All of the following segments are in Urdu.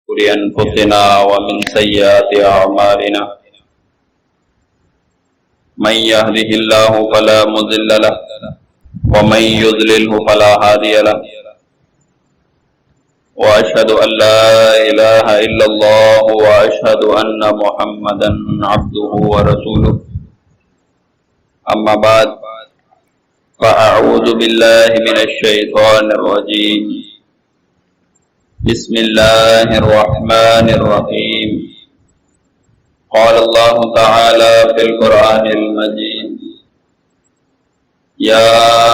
شرور أنفسنا ومن سيئات أعمالنا من يهده الله فلا مضل له ومن يضلله فلا هادي له وأشهد أن لا إله إلا الله وأشهد أن محمدا عبده ورسوله أما بعد فأعوذ بالله من الشيطان الرجيم بسم الله الرحمن الرحيم قال الله تعالى في القرآن المجيد يا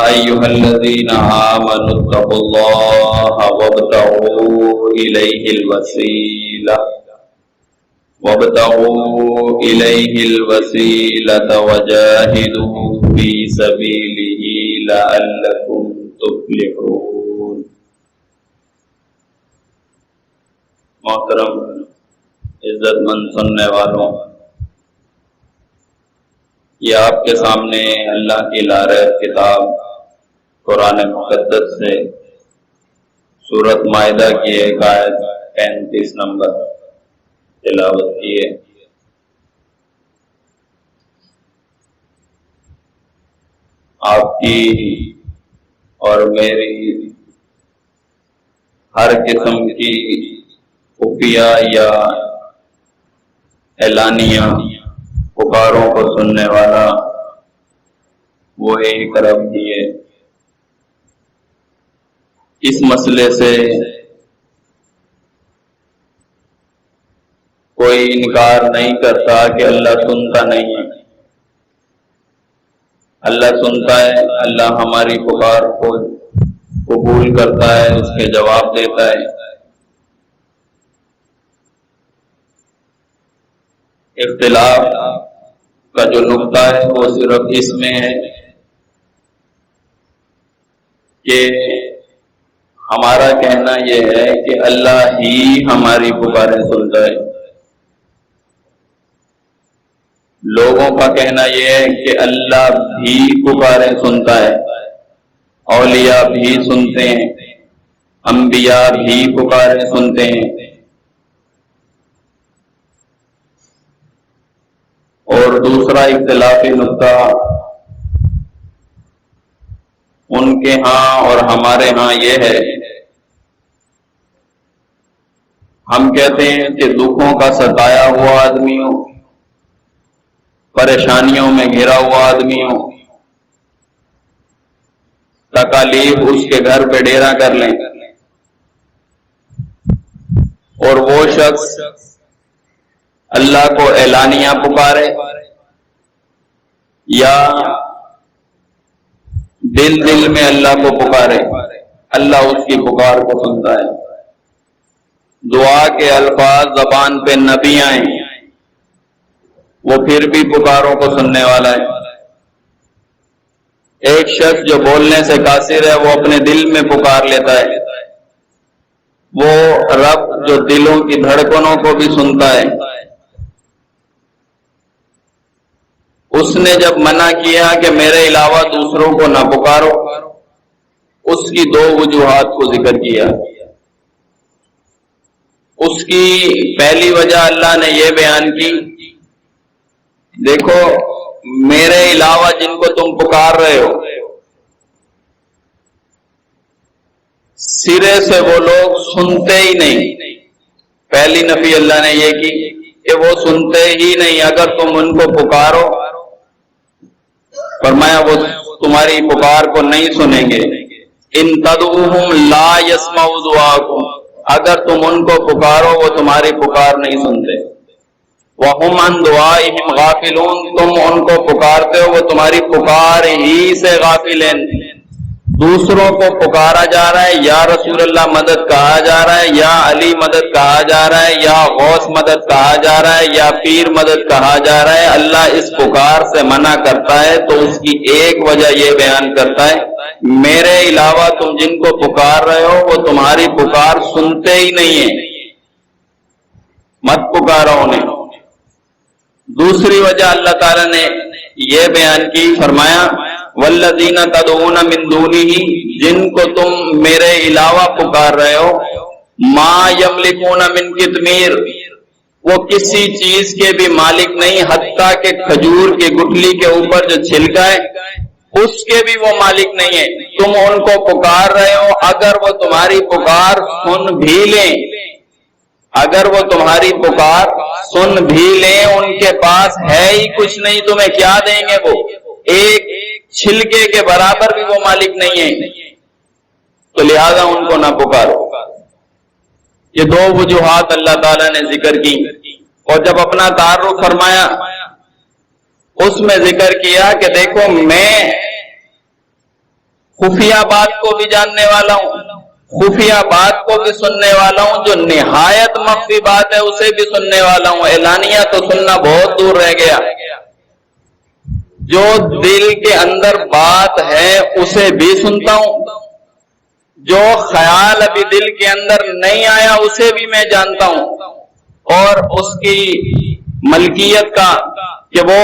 أيها الذين آمنوا اتقوا الله وابتغوا إليه الوسيلة وجاهدوا في سبيله لعلكم تفلحون. محترم عزت مند سننے والوں، یہ آپ کے سامنے اللہ کی لارحت کتاب قرآن مقدس سے سورۃ مائدہ کی ایک آیت 35 نمبر تلاوت کی ہے۔ آپ کی اور میری ہر قسم کی خفیہ یا اعلانیہ پکاروں کو سننے والا وہ ایک رب ہی ہے۔ اس مسئلے سے کوئی انکار نہیں کرتا کہ اللہ سنتا نہیں ہے۔ اللہ سنتا ہے، اللہ ہماری پکار کو قبول کرتا ہے، اس کے جواب دیتا ہے۔ اختلاف کا جو نقطہ ہے وہ صرف اس میں ہے کہ ہمارا کہنا یہ ہے کہ اللہ ہی ہماری پکاریں سنتا ہے، لوگوں کا کہنا یہ ہے کہ اللہ بھی پکاریں سنتا ہے، اولیاء بھی سنتے ہیں، انبیاء بھی پکاریں سنتے ہیں، اور دوسرا اختلافی نقطہ ان کے ہاں اور ہمارے ہاں یہ ہے، ہم کہتے ہیں کہ دکھوں کا ستایا ہوا آدمی ہو، پریشانیوں میں گھرا ہوا آدمی ہو، تکالیف اس کے گھر پہ ڈیرا کر لیں، اور وہ شخص اللہ کو اعلانیہ پکارے یا دل میں اللہ کو پکارے، اللہ اس کی پکار کو سنتا ہے۔ دعا کے الفاظ زبان پہ نہ بھی آئیں، وہ پھر بھی پکاروں کو سننے والا ہے۔ ایک شخص جو بولنے سے قاصر ہے وہ اپنے دل میں پکار لیتا ہے، وہ رب جو دلوں کی دھڑکنوں کو بھی سنتا ہے۔ اس نے جب منع کیا کہ میرے علاوہ دوسروں کو نہ پکارو، اس کی دو وجوہات کو ذکر کیا۔ اس کی پہلی وجہ اللہ نے یہ بیان کی، دیکھو میرے علاوہ جن کو تم پکار رہے ہو، سرے سے وہ لوگ سنتے ہی نہیں۔ پہلی نفی اللہ نے یہ کی کہ وہ سنتے ہی نہیں، اگر تم ان کو پکارو، فرمایا وہ تمہاری پکار کو نہیں سنیں گے۔ ان تدعوہم لا یسمعوا دعاءکم، اگر تم ان کو پکارو وہ تمہاری پکار نہیں سنتے۔ وہم عن دعائہم غافلون، تم ان کو پکارتے ہو وہ تمہاری پکار ہی سے غافل ہیں۔ دوسروں کو پکارا جا رہا ہے، یا رسول اللہ مدد کہا جا رہا ہے، یا علی مدد کہا جا رہا ہے، یا غوث مدد کہا جا رہا ہے، یا پیر مدد کہا جا رہا ہے، اللہ اس پکار سے منع کرتا ہے تو اس کی ایک وجہ یہ بیان کرتا ہے، میرے علاوہ تم جن کو پکار رہے ہو وہ تمہاری پکار سنتے ہی نہیں ہیں، مت پکارو انہیں۔ دوسری وجہ اللہ تعالیٰ نے یہ بیان کی، فرمایا والذین تدعون من دونہ، جن کو تم میرے علاوہ پکار رہے ہو، ما یملکون من قطمیر، وہ کسی چیز کے بھی مالک نہیں، حتیٰ کہ کھجور کی گٹھلی کے اوپر جو چھلکا ہے اس کے بھی وہ مالک نہیں ہے۔ تم ان کو پکار رہے ہو، اگر وہ تمہاری پکار سن بھی لیں، اگر وہ تمہاری پکار سن بھی لیں، ان کے پاس ہے ہی کچھ نہیں، تمہیں کیا دیں گے؟ وہ ایک چھلکے کے برابر بھی وہ مالک نہیں ہے، تو لہذا ان کو نہ پکارو۔ یہ دو وجوہات اللہ تعالیٰ نے ذکر کی، اور جب اپنا تعارف فرمایا اس میں ذکر کیا کہ دیکھو میں خفیہ بات کو بھی جاننے والا ہوں، خفیہ بات کو بھی سننے والا ہوں، جو نہایت مخفی بات ہے اسے بھی سننے والا ہوں، اعلانیہ تو سننا بہت دور رہ گیا، جو دل کے اندر بات ہے اسے بھی سنتا ہوں، جو خیال ابھی دل کے اندر نہیں آیا اسے بھی میں جانتا ہوں، اور اس کی ملکیت کا کہ وہ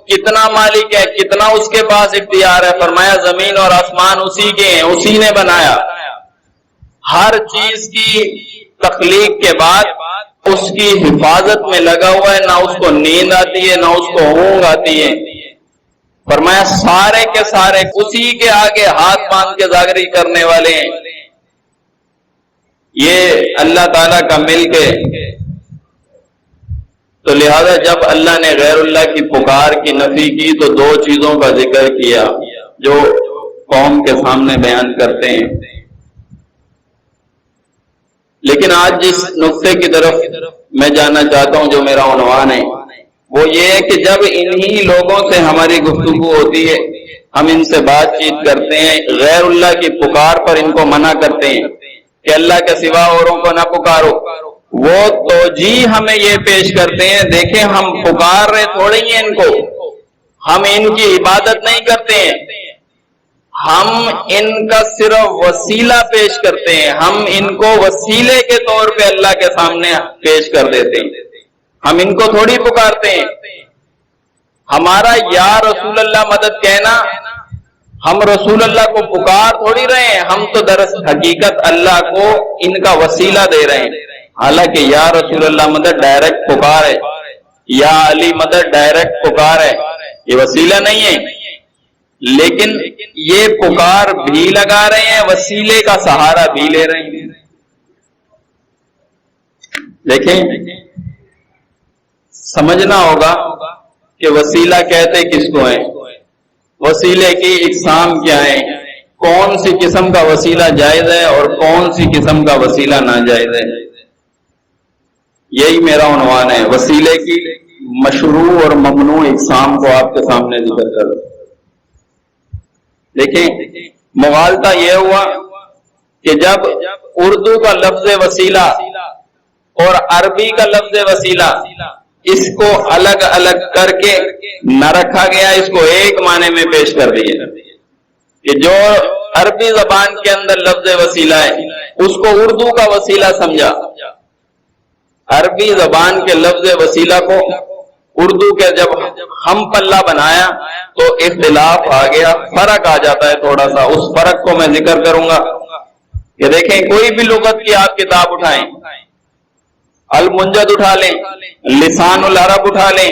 کتنا مالک ہے، کتنا اس کے پاس اختیار ہے۔ فرمایا زمین اور آسمان اسی کے ہیں، اسی نے بنایا، ہر چیز کی تخلیق کے بعد اس کی حفاظت میں لگا ہوا ہے، نہ اس کو نیند آتی ہے نہ اس کو اونگ آتی ہے۔ فرمایا سارے کے سارے اسی کے آگے ہاتھ باندھ کے ظاہری کرنے والے ہیں۔ یہ اللہ تعالیٰ کا ملک ہے۔ تو لہذا جب اللہ نے غیر اللہ کی پکار کی نفی کی تو دو چیزوں کا ذکر کیا جو قوم کے سامنے بیان کرتے ہیں، لیکن آج جس نقطے کی طرف میں جانا چاہتا ہوں جو میرا عنوان ہے وہ یہ ہے کہ جب انہی لوگوں سے ہماری گفتگو ہوتی ہے، ہم ان سے بات چیت کرتے ہیں، غیر اللہ کی پکار پر ان کو منع کرتے ہیں کہ اللہ کے سوا اوروں کو نہ پکارو، وہ توجیہ ہمیں یہ پیش کرتے ہیں دیکھیں ہم پکار رہے تھوڑے ہی ان کو، ہم ان کی عبادت نہیں کرتے ہیں، ہم ان کا صرف وسیلہ پیش کرتے ہیں، ہم ان کو وسیلے کے طور پہ اللہ کے سامنے پیش کر دیتے ہیں، ہم ان کو تھوڑی پکارتے ہیں۔ ہمارا یا رسول اللہ مدد کہنا، ہم رسول اللہ کو پکار تھوڑی رہے ہیں، ہم تو دراصل حقیقت اللہ کو ان کا وسیلہ دے رہے ہیں، حالانکہ یا رسول اللہ مدد ڈائریکٹ پکار ہے، یا علی مدد ڈائریکٹ پکار ہے، یہ وسیلہ نہیں ہے، لیکن یہ پکار بھی لگا رہے ہیں، وسیلے کا سہارا بھی لے رہے ہیں۔ دیکھیں سمجھنا ہوگا کہ وسیلہ کہتے کس کو ہیں، وسیلے کی اقسام کیا ہیں، کون سی قسم کا وسیلہ جائز ہے اور کون سی قسم کا وسیلہ ناجائز ہے، یہی میرا عنوان ہے، وسیلے کی مشروع اور ممنوع اقسام کو آپ کے سامنے ذکر کر۔ دیکھیں مغالطہ یہ ہوا کہ جب اردو کا لفظ وسیلہ اور عربی کا لفظ وسیلہ اس کو الگ الگ کر کے نہ رکھا گیا، اس کو ایک معنی میں پیش کر دیے کہ جو عربی زبان کے اندر لفظ وسیلہ ہے اس کو اردو کا وسیلہ سمجھا، عربی زبان کے لفظ وسیلہ کو اردو کے جب ہم پلہ بنایا تو اختلاف آ گیا، فرق آ جاتا ہے تھوڑا سا، اس فرق کو میں ذکر کروں گا کہ دیکھیں کوئی بھی لغت کی آپ کتاب اٹھائیں، المنجد اٹھا لیں، لسان العرب اٹھا لیں،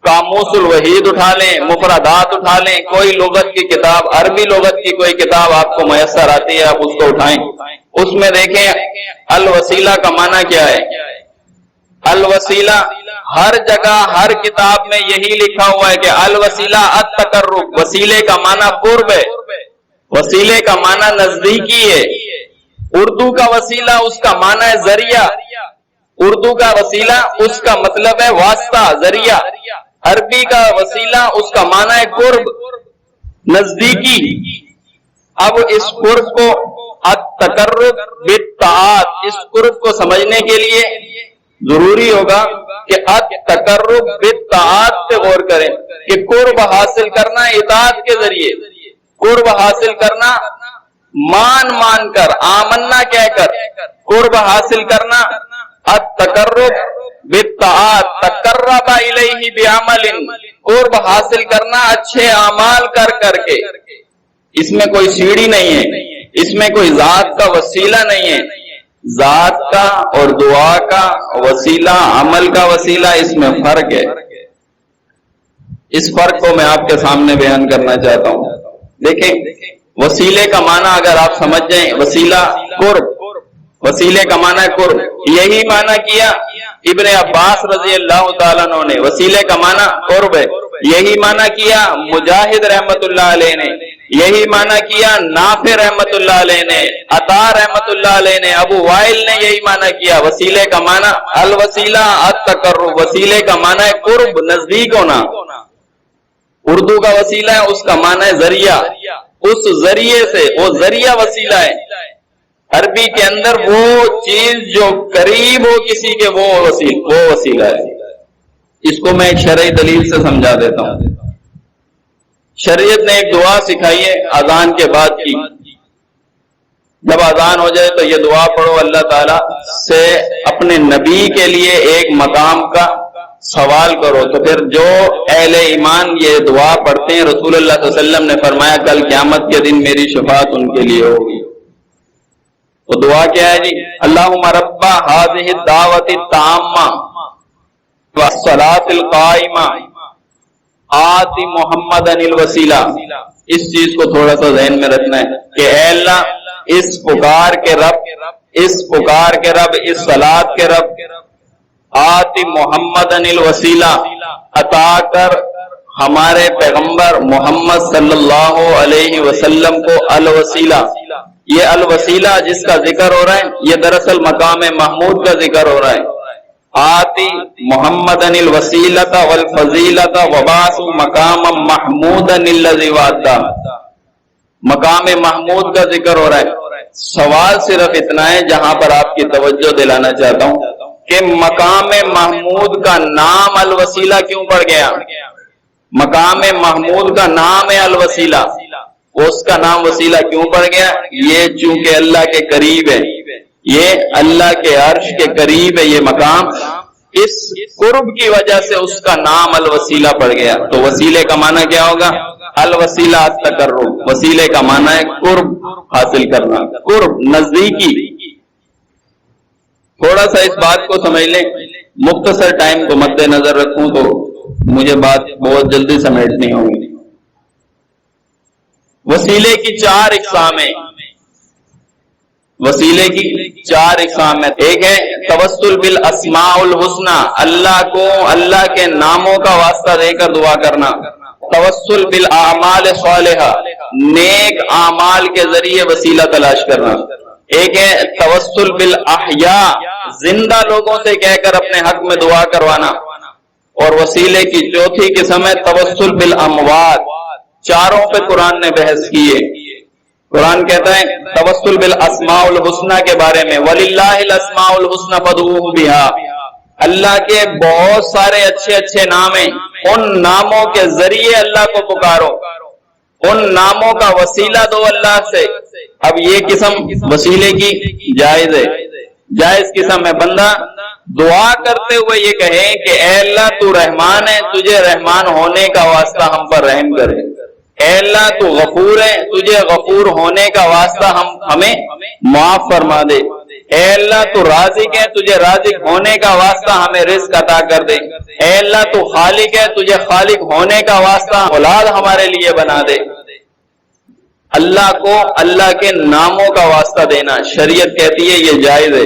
قاموس الوحید اٹھا لیں، مفردات اٹھا لیں، کوئی لغت کی کتاب، عربی لغت کی کوئی کتاب آپ کو میسر آتی ہے آپ اس کو اٹھائیں، اس میں دیکھیں الوسیلہ کا معنی کیا ہے۔ الوسیلہ ہر جگہ ہر کتاب میں یہی لکھا ہوا ہے کہ الوسیلہ التقرب، وسیلے کا معنی قرب ہے، وسیلے کا معنی نزدیکی ہے۔ اردو کا وسیلہ اس کا معنی ہے ذریعہ، اردو کا وسیلہ اس کا مطلب ہے واسطہ، ذریعہ۔ عربی کا وسیلہ اس کا معنی ہے قرب، نزدیکی۔ اب اس قرب کو التقرب بالطاعات، اس قرب کو سمجھنے کے لیے ضروری ہوگا کہ التقرب بالطاعات پہ غور کریں کہ قرب حاصل کرنا اطاعت کے ذریعے، قرب حاصل کرنا مان کر، آمنا کہہ کر قرب حاصل کرنا، التقرب بالطاعات، تقرب الیہ بعمل، قرب حاصل کرنا اچھے اعمال کر کے، اس میں کوئی سیڑھی نہیں ہے، اس میں کوئی ذات کا وسیلہ نہیں ہے، ذات کا اور دعا کا وسیلہ، عمل کا وسیلہ، اس میں فرق ہے۔ اس فرق کو میں آپ کے سامنے بیان کرنا چاہتا ہوں۔ دیکھیں، وسیلے کا معنی اگر آپ سمجھ جائیں، وسیلہ قرب، وسیلے کا معنی قرب، یہی معنی کیا ابن عباس رضی اللہ تعالیٰ عنہ نے، وسیلے کا معنی قرب ہے۔ یہی معنی کیا مجاہد رحمت اللہ علیہ نے، یہی معنی کیا نافع رحمت اللہ علیہ نے، عطا رحمت اللہ علیہ نے، ابو وائل نے یہی معنی کیا۔ وسیلے کا معنی الوسیلہ التقرب، وسیلے کا معنی ہے قرب، نزدیک ہونا۔ اردو کا وسیلہ ہے، اس کا معنی ہے ذریعہ، اس ذریعے سے، وہ ذریعہ وسیلہ ہے۔ عربی کے اندر وہ چیز جو قریب ہو کسی کے، وہ وسیلہ ہے۔ اس کو میں ایک شرعی دلیل سے سمجھا دیتا ہوں۔ شریعت نے ایک دعا سکھائی ہے اذان کے بعد کی، جب اذان ہو جائے تو یہ دعا پڑھو، اللہ تعالیٰ سے اپنے نبی کے لیے ایک مقام کا سوال کرو۔ تو پھر جو اہل ایمان یہ دعا پڑھتے ہیں، رسول اللہ صلی اللہ علیہ وسلم نے فرمایا کل قیامت کے دن میری شفاعت ان کے لیے ہوگی۔ تو دعا کیا ہے جی؟ اللہم رب ہذہ الدعوۃ التامہ والصلاۃ القائمہ آت محمدا الوسیلہ۔ اس چیز کو تھوڑا سا ذہن میں رکھنا ہے کہ اے اللہ، اس پکار کے رب، اس پکار کے رب، اس صلاۃ کے رب، آت محمدا الوسیلہ، عطا کر ہمارے پیغمبر محمد صلی اللہ علیہ وسلم کو الوسیلہ۔ یہ الوسیلہ جس کا ذکر ہو رہا ہے، یہ دراصل مقام محمود کا ذکر ہو رہا ہے۔ آتی محمدا الوسیلۃ والفضیلۃ وبعث مقاما محمودا الذی وعدہ، مقام محمود کا ذکر ہو رہا ہے۔ سوال صرف اتنا ہے جہاں پر آپ کی توجہ دلانا چاہتا ہوں کہ مقام محمود کا نام الوسیلہ کیوں پڑ گیا؟ مقام محمود کا نام ہے الوسیلہ، اس کا نام وسیلہ کیوں پڑ گیا؟ یہ چونکہ اللہ کے قریب ہے، یہ اللہ کے عرش کے قریب ہے یہ مقام، اس قرب کی وجہ سے اس کا نام الوسیلہ پڑ گیا۔ تو وسیلے کا معنی کیا ہوگا؟ الوسیلہ التقرب، وسیلے کا معنی ہے قرب حاصل کرنا، قرب، نزدیکی۔ تھوڑا سا اس بات کو سمجھ لیں، مختصر ٹائم کو مد نظر رکھوں تو مجھے بات بہت جلدی سمیٹنی ہوگی۔ وسیلے کی چار اقسام ہیں، وسیلے کی چار اقسام ہے۔ ایک ہے توسل بالاسماء الحسنی، اللہ کو اللہ کے ناموں کا واسطہ دے کر دعا کرنا۔ توسل بالاعمال الصالحہ، نیک اعمال کے ذریعے وسیلہ تلاش کرنا۔ ایک ہے توسل بالاحیاء، زندہ لوگوں سے کہہ کر اپنے حق میں دعا کروانا۔ اور وسیلے کی چوتھی قسم ہے توسل بالاموات، چاروں پہ قرآن نے بحث کی ہے۔ قرآن کہتا ہے توسل بالاسماء الحسنی کے بارے میں، وَلِلَّهِ الْأَسْمَاءُ الْحُسْنَى فَادْعُوهُ بِهَا، اللہ کے بہت سارے اچھے اچھے نام ہیں، ان ناموں کے ذریعے اللہ کو پکارو، ان ناموں کا وسیلہ دو اللہ سے۔ اب یہ قسم وسیلے کی جائز ہے، جائز قسم ہے۔ بندہ دعا کرتے ہوئے یہ کہے کہ اے اللہ تو رحمان ہے، تجھے رحمان ہونے کا واسطہ ہم پر رحم کر، اے اللہ تو غفور ہے، تجھے غفور ہونے کا واسطہ ہمیں معاف فرما دے، اے اللہ تو رازق ہے، تجھے رازق ہونے کا واسطہ ہمیں رزق عطا کر دے، اے اللہ تو خالق ہے، تجھے خالق ہونے کا واسطہ اولاد ہمارے لیے بنا دے۔ اللہ کو اللہ کے ناموں کا واسطہ دینا شریعت کہتی ہے یہ جائز ہے،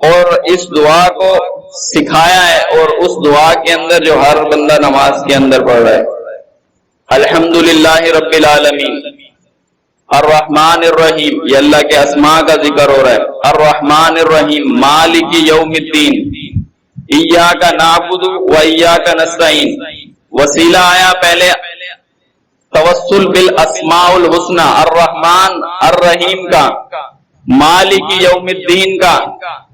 اور اس دعا کو سکھایا ہے، اور اس دعا کے اندر جو ہر بندہ نماز کے اندر پڑھ رہا ہے، الحمدللہ رب العالمین الرحمن الرحیم، یہ اللہ کے اسماء کا ذکر ہو رہا ہے۔ الرحمن الرحیم مالک یوم الدین، ایاک نعبد و ایاک نستعین۔ وسیلہ آیا پہلے توسل بالاسماء الحسنی، الرحمن الرحیم کا، مالک یوم الدین کا،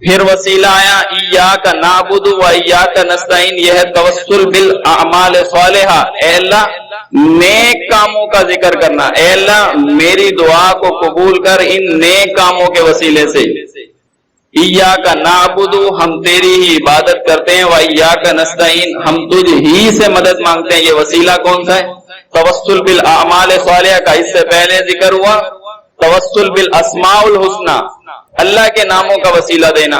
پھر وسیلہ آیا ایاک نعبد و ایاک نستعین، یہ ہے توسل بالاعمال الصالحہ، اے اللہ نیک کاموں کا ذکر کرنا، اے اللہ میری دعا کو قبول کر ان نیک کاموں کے وسیلے سے۔ ایاک نعبد، ہم تیری ہی عبادت کرتے ہیں، و ایاک نستعین، ہم تجھ ہی سے مدد مانگتے ہیں۔ یہ وسیلہ کون سا ہے؟ توسل بالاعمال الصالحہ کا۔ اس سے پہلے ذکر ہوا توسل بالاسماء الحسنی، اللہ کے ناموں کا وسیلہ دینا،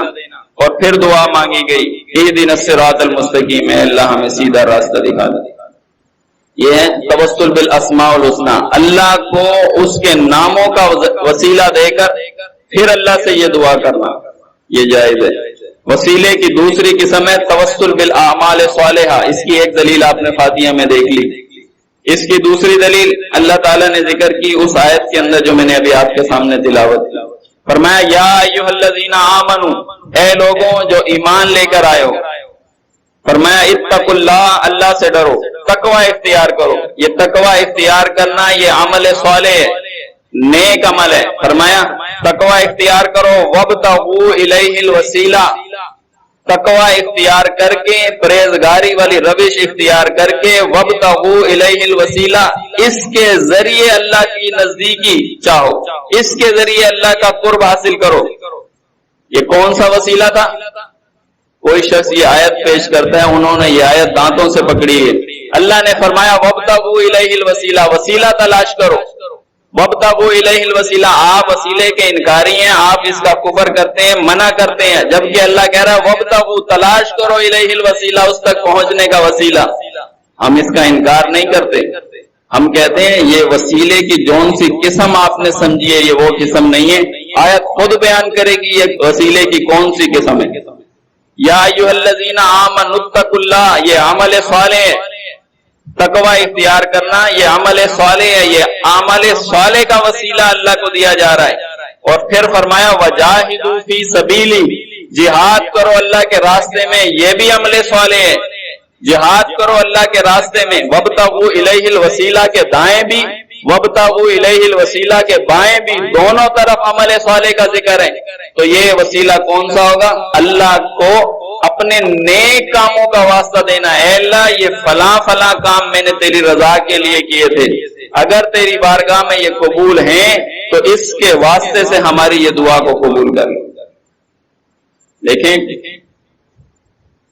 اور پھر دعا مانگی گئی اہدنا الصراط المستقیم، اے اللہ ہمیں سیدھا راستہ دکھا دے۔ یہ ہے توسل بالاسماء الحسنی، اللہ کو اس کے ناموں کا وسیلہ دے کر پھر اللہ سے یہ دعا کرنا، یہ جائز ہے۔ وسیلے کی دوسری قسم ہے توسل بالاعمال الصالحہ، اس کی ایک دلیل آپ نے فاتحہ میں دیکھ لی۔ اس کی دوسری دلیل اللہ تعالیٰ نے ذکر کی اس آیت کے اندر جو میں نے ابھی آپ کے سامنے تلاوت کی، فرمایا یا ایھا الذین آمنو، اے لوگوں جو ایمان لے کر آئے ہو، فرمایا اتقوا اللہ، اللہ سے ڈرو، تقوی اختیار کرو۔ یہ تقوی اختیار کرنا یہ عمل صالح ہے، نیک عمل ہے۔ فرمایا تقوی اختیار کرو، وابتغوا الیہ الوسیلہ، تقوی اختیار کر کے، پرہیزگاری والی روش اختیار کر کے، وابتغوا الیہ الوسیلہ، اس کے ذریعے اللہ کی نزدیکی چاہو، اس کے ذریعے اللہ کا قرب حاصل کرو۔ یہ کون سا وسیلہ تھا؟ کوئی شخص یہ آیت پیش کرتا ہے، انہوں نے یہ آیت دانتوں سے پکڑی ہے۔ اللہ نے فرمایا وابتغوا الیہ الوسیلہ، وسیلہ تلاش کرو۔ وابتغوا الیہ الوسیلہ، آپ وسیلے کے انکاری ہیں، آپ اس کا کفر کرتے ہیں، منع کرتے ہیں، جبکہ اللہ کہہ رہا ہے وابتغوا، تلاش کرو الیہ الوسیلہ، اس تک پہنچنے کا وسیلہ۔ ہم اس کا انکار نہیں کرتے، ہم کہتے ہیں یہ وسیلے کی جون سی قسم آپ نے سمجھی ہے، یہ وہ قسم نہیں ہے۔ آیت خود بیان کرے گی یہ وسیلے کی کون سی قسم ہے۔ یا ایھا الذین آمنوا اتقوا اللہ، یہ عمل صالح ہے، تقوی اختیار کرنا یہ عمل صالح ہے، یہ عمل صالح کا وسیلہ اللہ کو دیا جا رہا ہے۔ اور پھر فرمایا وجاہدوا فی سبیلی، جہاد کرو اللہ کے راستے میں، یہ بھی عمل صالح ہے، جہاد کرو اللہ کے راستے میں۔ وابتغوا الیہ الوسیلہ کے دائیں بھی، وابتغوا الیہ الوسیلہ کے بائیں بھی، دونوں طرف عمل صالح کا ذکر ہے۔ تو یہ وسیلہ کون سا ہوگا؟ اللہ کو اپنے نیک کاموں کا واسطہ دینا، اے اللہ یہ فلاں فلاں کام میں نے تیری رضا کے لیے کیے تھے، اگر تیری بارگاہ میں یہ قبول ہیں تو اس کے واسطے سے ہماری یہ دعا کو قبول کر لو۔ دیکھیں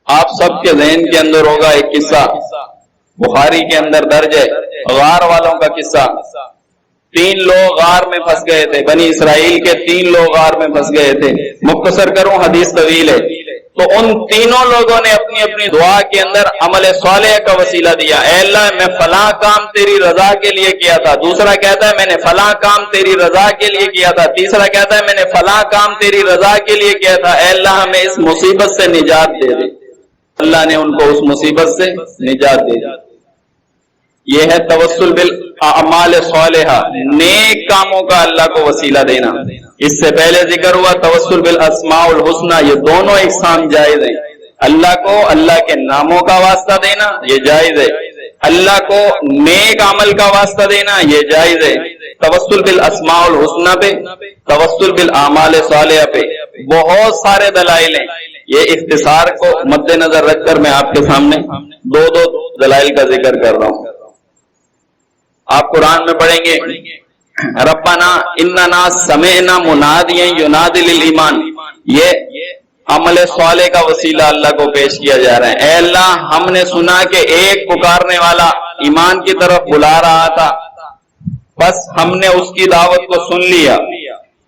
آپ سب کے ذہن کے اندر ہوگا ایک قصہ، بخاری کے اندر درج ہے، غار والوں کا قصہ۔ 3 لوگ غار میں پھنس گئے تھے، بنی اسرائیل کے 3 لوگ غار میں پھنس گئے تھے۔ مختصر کروں، حدیث طویل ہے۔ تو ان تینوں لوگوں نے اپنی اپنی دعا کے اندر عمل صالح کا وسیلہ دیا، اے اللہ میں فلاں کام تیری رضا کے لیے کیا تھا، دوسرا کہتا ہے میں نے فلاں کام تیری رضا کے لیے کیا تھا، تیسرا کہتا ہے میں نے فلاں کام تیری رضا کے لیے کیا تھا، اے اللہ ہمیں اس مصیبت سے نجات دے دے۔ اللہ نے ان کو اس مصیبت سے نجات دے دی۔ یہ ہے توسل بالاعمال صالحہ، نیک کاموں کا اللہ کو وسیلہ دینا۔ اس سے پہلے ذکر ہوا توسل بالاسماء الحسنی، یہ دونوں اقسام جائز ہیں۔ اللہ کو اللہ کے ناموں کا واسطہ دینا یہ جائز ہے، اللہ کو نیک عمل کا واسطہ دینا یہ جائز ہے۔ توسل بالاسماء الحسنی پہ، توسل بالاعمال صالحہ پہ بہت سارے دلائل ہیں۔ یہ اختصار کو مد نظر رکھ کر میں آپ کے سامنے دو دلائل کا ذکر کر رہا ہوں۔ آپ قرآن میں پڑھیں گے ربنا اننا سمعنا منادیا ینادی للایمان، یہ عمل صالح کا وسیلہ اللہ کو پیش کیا جا رہا ہے۔ اے اللہ ہم نے سنا کہ ایک پکارنے والا ایمان کی طرف بلا رہا تھا، بس ہم نے اس کی دعوت کو سن لیا۔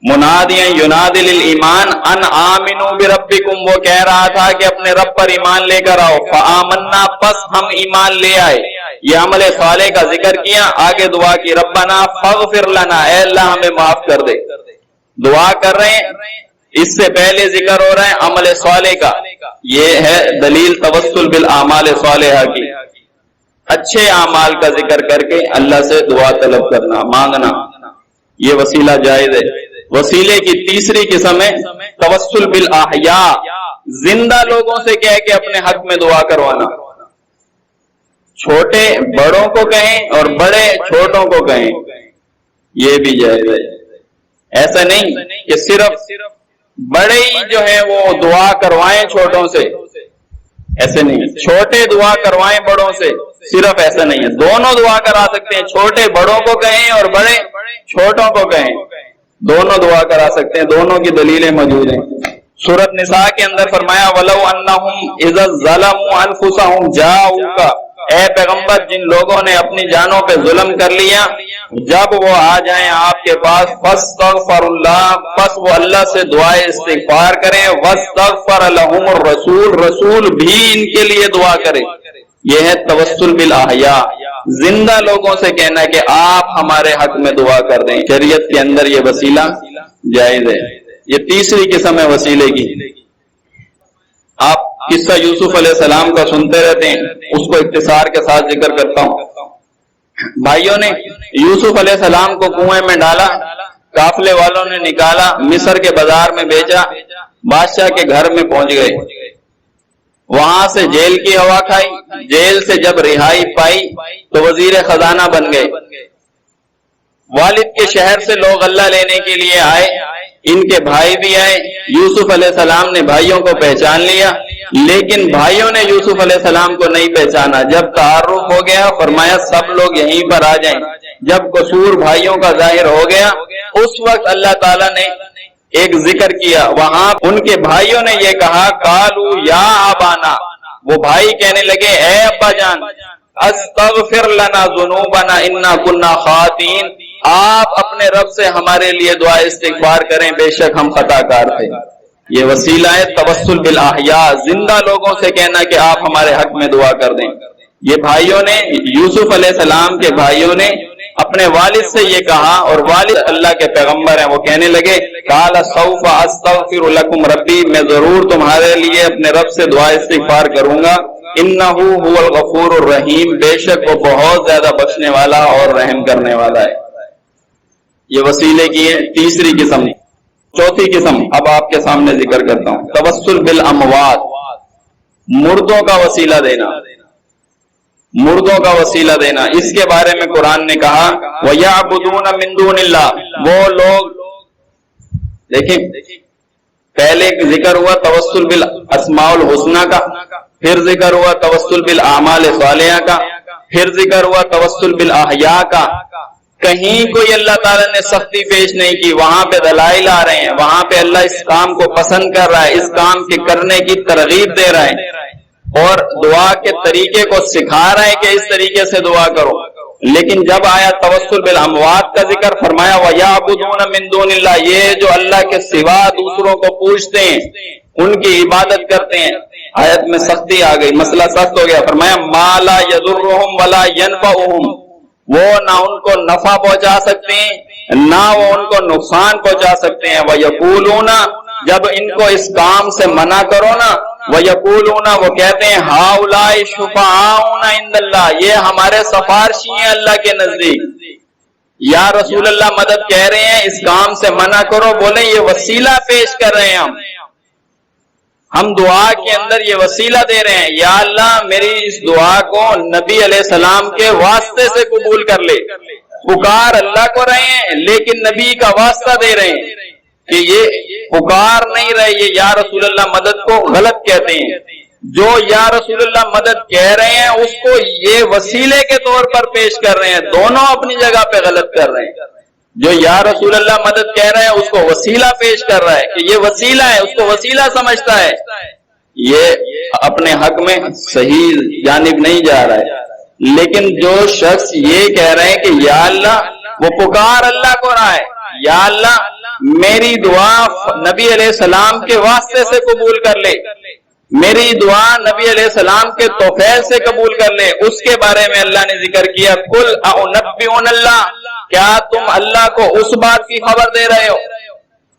منادیا ینادی للایمان ان آمنوا بربکم، وہ کہہ رہا تھا کہ اپنے رب پر ایمان لے کر آؤ، فآمنا، پس ہم ایمان لے آئے۔ یہ عمل صالح کا ذکر کیا، آگے دعا کی ربنا فاغفر لنا، اے اللہ ہمیں معاف کر دے۔ دعا کر رہے ہیں، اس سے پہلے ذکر ہو رہا ہے عمل صالح کا۔ یہ ہے دلیل توسل بالاعمال صالحہ کی، اچھے اعمال کا ذکر کر کے اللہ سے دعا طلب کرنا، مانگنا، یہ وسیلہ جائز ہے۔ وسیلے کی تیسری قسم ہے توسل بالاحیاء، زندہ لوگوں سے کہہ کے اپنے حق میں دعا کروانا۔ چھوٹے بڑوں کو کہیں اور بڑے چھوٹوں کو کہیں، یہ بھی جائز ہے۔ ایسا نہیں کہ صرف بڑے ہی جو ہیں وہ دعا کروائیں چھوٹوں سے، ایسے نہیں۔ چھوٹے دعا کروائیں بڑوں سے، صرف ایسا نہیں ہے، دونوں دعا کرا سکتے ہیں، چھوٹے بڑوں کو کہیں اور بڑے چھوٹوں کو کہیں، دونوں دعا کرا سکتے ہیں، دونوں کی دلیلیں موجود ہیں۔ سورۃ نساء کے اندر فرمایا وَلَوْ أَنَّهُمْ إِذَا ظَلَمُوا أَنفُسَهُمْ جَاءُوكَ، اے پیغمبر جن لوگوں نے اپنی جانوں پہ ظلم کر لیا جب وہ آ جائیں آپ کے پاس فاستغفر اللہ، پس وہ اللہ سے دعائے استغفار کریں، واستغفر لہم الرسول، رسول بھی ان کے لیے دعا کرے۔ یہ ہے توسل بالاحیاء، زندہ لوگوں سے کہنا کہ آپ ہمارے حق میں دعا کر دیں، شریعت کے اندر یہ وسیلہ جائز ہے۔ یہ تیسری قسم ہے وسیلے کی۔ آپ قصہ یوسف علیہ السلام کا سنتے رہتے ہیں، اس کو اختصار کے ساتھ ذکر کرتا ہوں۔ بھائیوں نے یوسف علیہ السلام کو کنویں میں ڈالا، قافلے والوں نے نکالا، مصر کے بازار میں بیچا، بادشاہ کے گھر میں پہنچ گئے، وہاں سے جیل کی ہوا کھائی، جیل سے جب رہائی پائی تو وزیر خزانہ بن گئے۔ والد کے شہر سے لوگ اللہ لینے کے لیے آئے، ان کے بھائی بھی آئے، یوسف علیہ السلام نے بھائیوں کو پہچان لیا، لیکن بھائیوں نے یوسف علیہ السلام کو نہیں پہچانا۔ جب تعارف ہو گیا فرمایا سب لوگ یہیں پر آ جائیں۔ جب قصور بھائیوں کا ظاہر ہو گیا اس وقت اللہ تعالیٰ نے ایک ذکر کیا، وہاں ان کے بھائیوں نے یہ کہا قالوا یا ابانا، وہ بھائی کہنے لگے اے ابا جان، استغفر لنا ذنوبنا انا كنا خاطئین، آپ اپنے رب سے ہمارے لیے دعا استغفار کریں، بے شک ہم خطا کار تھے۔ یہ وسیلہ ہے توسل بالاحیاء، زندہ لوگوں سے کہنا کہ آپ ہمارے حق میں دعا کر دیں۔ یہ بھائیوں نے، یوسف علیہ السلام کے بھائیوں نے اپنے والد سے یہ کہا، اور والد اللہ کے پیغمبر ہیں، وہ کہنے لگے قال سوف استغفر لکم ربی، میں ضرور تمہارے لیے اپنے رب سے دعا استغفار کروں گا، انہ هو الغفور الرحیم، بے شک وہ بہت زیادہ بخشنے والا اور رحم کرنے والا ہے۔ یہ وسیلے کی ہے تیسری قسم۔ چوتھی قسم اب آپ کے سامنے ذکر کرتا ہوں، توسل بالاموات، مردوں کا وسیلہ دینا، مردوں کا وسیلہ دینا۔ اس کے بارے میں قرآن نے کہا وَيَعْبُدُونَ مِن دُونِ اللَّهِ، وہ لوگ دیکھیں پہلے ذکر ہوا توسل بالاسماء الحسنى کا، پھر ذکر ہوا توسل بالاعمال الصالحہ کا، پھر ذکر ہوا توسل بالاحیاء کا۔ کہیں کوئی اللہ تعالیٰ نے سختی پیش نہیں کی، وہاں پہ دلائل آ رہے ہیں، وہاں پہ اللہ اس کام کو پسند کر رہا ہے، اس کام کے کرنے کی ترغیب دے رہا ہے اور دعا کے طریقے کو سکھا رہا ہے کہ اس طریقے سے دعا کرو۔ لیکن جب آیا توسل بالاموات کا ذکر فرمایا وَيَعْبُدُونَ مِن دُونِ اللَّهِ، یہ جو اللہ کے سوا دوسروں کو پوجتے ہیں، ان کی عبادت کرتے ہیں، آیت میں سختی آ گئی، مسئلہ سخت ہو گیا، فرمایا مَا لَا يَضُرُّهُمْ وَلَا يَنْفَعُهُمْ، وہ نہ ان کو نفع پہنچا سکتے ہیں نہ وہ ان کو نقصان پہنچا سکتے ہیں۔ وَيَقُولُونَ، جب ان کو اس کام سے منع کرو نا، وَيَقُولُونَ، وہ کہتے ہیں هَؤُلَاءِ شُفَعَاؤُنَا عِندَ اللَّهِ، یہ ہمارے سفارشی ہیں اللہ کے نزدیک۔ یا رسول اللہ مدد کہہ رہے ہیں، اس کام سے منع کرو، بولیں یہ وسیلہ پیش کر رہے ہیں، ہم دعا کے اندر یہ وسیلہ دے رہے ہیں، یا اللہ میری اس دعا کو نبی علیہ السلام کے واسطے سے قبول کر لے۔ پکار اللہ کو رہے ہیں لیکن نبی کا واسطہ دے رہے ہیں کہ یہ پکار نہیں رہے، یہ یا رسول اللہ مدد کو غلط کہتے ہیں۔ جو یا رسول اللہ مدد کہہ رہے ہیں اس کو یہ وسیلے کے طور پر پیش کر رہے ہیں، دونوں اپنی جگہ پہ غلط کر رہے ہیں۔ جو یا رسول اللہ مدد کہہ رہے ہیں اس کو وسیلہ پیش کر رہا ہے کہ یہ وسیلہ ہے، اس کو وسیلہ سمجھتا ہے، یہ اپنے حق میں صحیح جانب نہیں جا رہا ہے۔ لیکن جو شخص یہ کہہ رہے ہیں کہ یا اللہ، وہ پکار اللہ کو رہا ہے، یا اللہ میری دعا نبی علیہ السلام کے واسطے سے قبول کر لے، میری دعا نبی علیہ السلام کے توفیل سے قبول کر لے، اس کے بارے میں اللہ نے ذکر کیا قل اؤنبئ اللہ، کیا تم اللہ کو اس بات کی خبر دے رہے ہو؟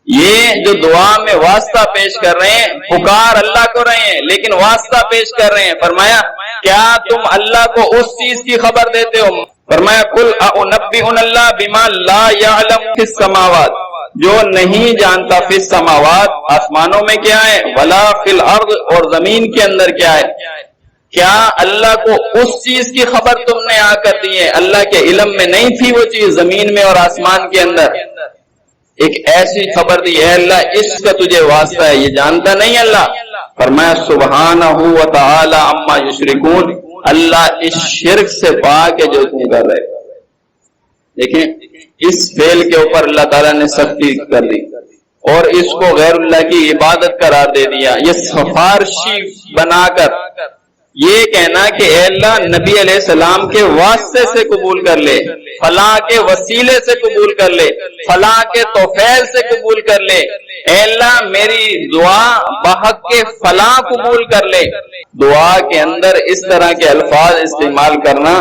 یہ جو دعا میں واسطہ پیش کر رہے ہیں، پکار اللہ کو رہے ہیں لیکن واسطہ پیش کر رہے ہیں، فرمایا کیا تم اللہ کو اس چیز کی خبر دیتے ہو؟ فرمایا قل اؤنبئ اللہ بما لا يعلم فی السماوات، جو نہیں جانتا فی السماوات، آسمانوں میں کیا ہے، ولا فی الارض، اور زمین کے اندر کیا ہے۔ کیا اللہ کو اس چیز کی خبر تم نے آ کر دی ہے؟ اللہ کے علم میں نہیں تھی وہ چیز زمین میں اور آسمان کے اندر، ایک ایسی خبر دی ہے اللہ اس کا تجھے واسطہ ہے، یہ جانتا نہیں اللہ؟ فرمایا سبحانہ و تعالی عما یشرکون، اللہ اس شرک سے پاک ہے جو تم کر رہے۔ دیکھیں اس فعل کے اوپر اللہ تعالیٰ نے سختی کر دی اور اس کو غیر اللہ کی عبادت قرار دے دیا۔ یہ سفارشی بنا کر یہ کہنا کہ اے اللہ نبی علیہ السلام کے واسطے سے قبول کر لے، فلاں کے وسیلے سے قبول کر لے، فلاں کے توفیل سے قبول کر لے، اے اللہ میری دعا بحق کے فلاں قبول کر لے، دعا کے اندر اس طرح کے الفاظ استعمال کرنا،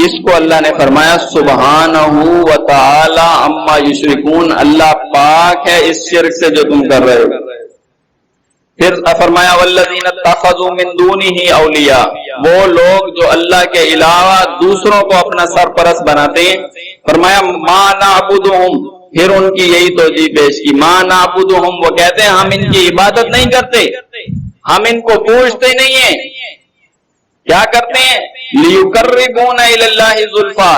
اس کو اللہ نے فرمایا سبحانہ و تعالی عما یشرکون، اللہ پاک ہے اس شرک سے جو تم کر رہے ہو۔ پھر فرمایا والذین اتخذوا من دونہ اولیاء، وہ لوگ جو اللہ کے علاوہ دوسروں کو اپنا سرپرست بناتے ہیں، فرمایا ما نعبدہم، پھر ان کی یہی توجیہ پیش کی، ما نعبدہم، وہ کہتے ہیں ہم ان کی عبادت نہیں کرتے، ہم ان کو پوچھتے نہیں ہیں، کیا کرتے ہیں لیقربونا الی اللہ زلفا،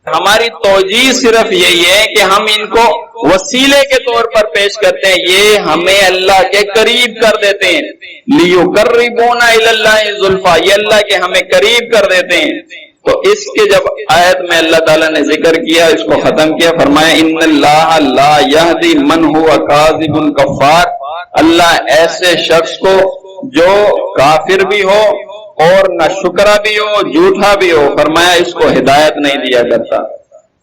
ہماری توجیہ صرف یہی ہے کہ ہم ان کو وسیلے کے طور پر پیش کرتے ہیں، یہ ہمیں اللہ کے قریب کر دیتے ہیں، لیقربونا الی اللہ زلفا، یہ اللہ کے ہمیں قریب کر دیتے ہیں۔ تو اس کے جب آیت میں اللہ تعالیٰ نے ذکر کیا، اس کو ختم کیا، فرمایا ان اللہ لا یہدی من ہوا کاذب کفار، اللہ ایسے شخص کو جو کافر بھی ہو اور نہ شکرا بھی ہو، جھوٹا بھی ہو، فرمایا اس کو ہدایت نہیں دیا کرتا۔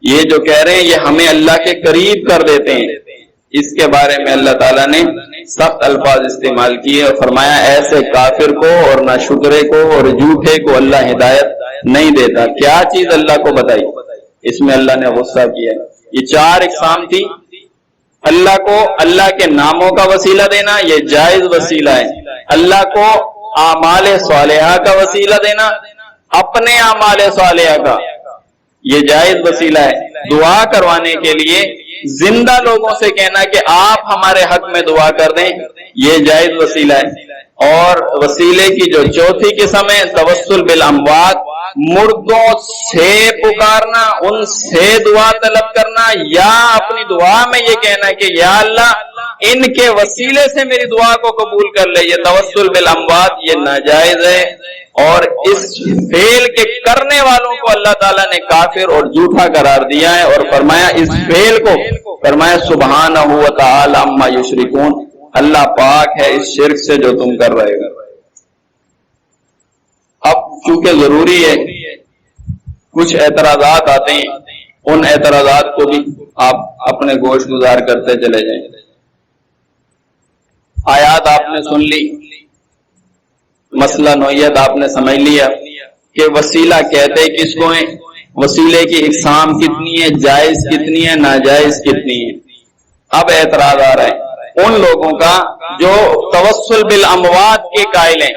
یہ جو کہہ رہے ہیں یہ ہمیں اللہ کے قریب کر دیتے ہیں، اس کے بارے میں اللہ تعالیٰ نے سخت الفاظ استعمال کیے اور فرمایا ایسے کافر کو اور نہ شکرے کو اور جھوٹے کو اللہ ہدایت نہیں دیتا۔ کیا چیز اللہ کو بتائی، اس میں اللہ نے غصہ کیا۔ یہ چار اقسام تھی، اللہ کو اللہ کے ناموں کا وسیلہ دینا یہ جائز وسیلہ ہے، اللہ کو اعمال صالحہ کا وسیلہ دینا، اپنے اعمال صالحہ کا یہ جائز وسیلہ ہے، دعا کروانے کے لیے زندہ لوگوں سے کہنا کہ آپ ہمارے حق میں دعا کر دیں یہ جائز وسیلہ ہے۔ اور وسیلے کی جو چوتھی قسم ہے توسل بالاموات، مردوں سے پکارنا، ان سے دعا طلب کرنا، یا اپنی دعا میں یہ کہنا کہ یا اللہ ان کے وسیلے سے میری دعا کو قبول کر لے، یہ توسل بالاموات یہ ناجائز ہے، اور اس فعل کے کرنے والوں کو اللہ تعالیٰ نے کافر اور جھوٹا قرار دیا ہے، اور فرمایا اس فعل کو فرمایا سبحانہ و تعالی عما یشرکون، اللہ پاک ہے اس شرک سے جو تم کر رہے ہو۔ اب چونکہ ضروری ہے کچھ اعتراضات آتے ہیں، ان اعتراضات کو بھی آپ اپنے گوش گزار کرتے چلے جائیں۔ آیات آپ نے سن لی، مسئلہ نوعیت آپ نے سمجھ لیا کہ وسیلہ کہتے کس کو ہیں، وسیلے کی اقسام کتنی ہے، جائز کتنی ہے، ناجائز کتنی ہے۔ اب اعتراض آ رہا ہے ان لوگوں کا جو توسل بالاموات کے قائل ہیں،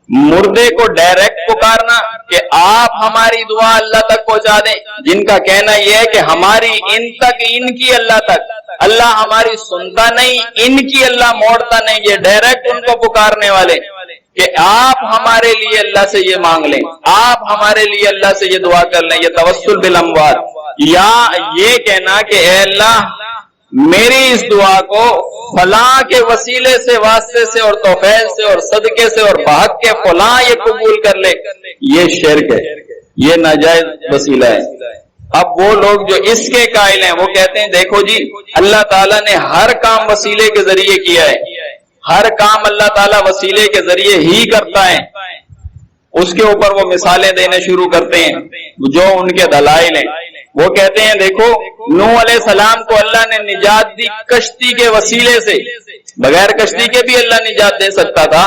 مردے کو ڈائریکٹ پکارنا کہ آپ ہماری دعا اللہ تک پہنچا دیں، جن کا کہنا یہ ہے کہ ہماری ان تک، ان کی اللہ تک، اللہ ہماری سنتا نہیں، ان کی اللہ موڑتا نہیں، یہ ڈائریکٹ ان کو پکارنے والے کہ آپ ہمارے لیے اللہ سے یہ مانگ لیں، آپ ہمارے لیے اللہ سے یہ دعا کر لیں، یہ توسل بالاموات۔ یا یہ کہنا کہ اے اللہ میری اس دعا کو فلاں کے وسیلے سے، واسطے سے اور توفیل سے اور صدقے سے اور بحق کے فلاں یہ قبول کر لے، یہ شرک ہے، یہ ناجائز وسیلہ ہے۔ اب وہ لوگ جو اس کے قائل ہیں وہ کہتے ہیں دیکھو جی اللہ تعالیٰ نے ہر کام وسیلے کے ذریعے کیا ہے، ہر کام اللہ تعالیٰ وسیلے کے ذریعے ہی کرتا ہے۔ اس کے اوپر وہ مثالیں دینے شروع کرتے ہیں جو ان کے دلائل ہیں۔ وہ کہتے ہیں دیکھو نوح علیہ السلام کو اللہ نے نجات دی کشتی کے وسیلے سے، بغیر کشتی کے بھی اللہ نجات دے سکتا تھا،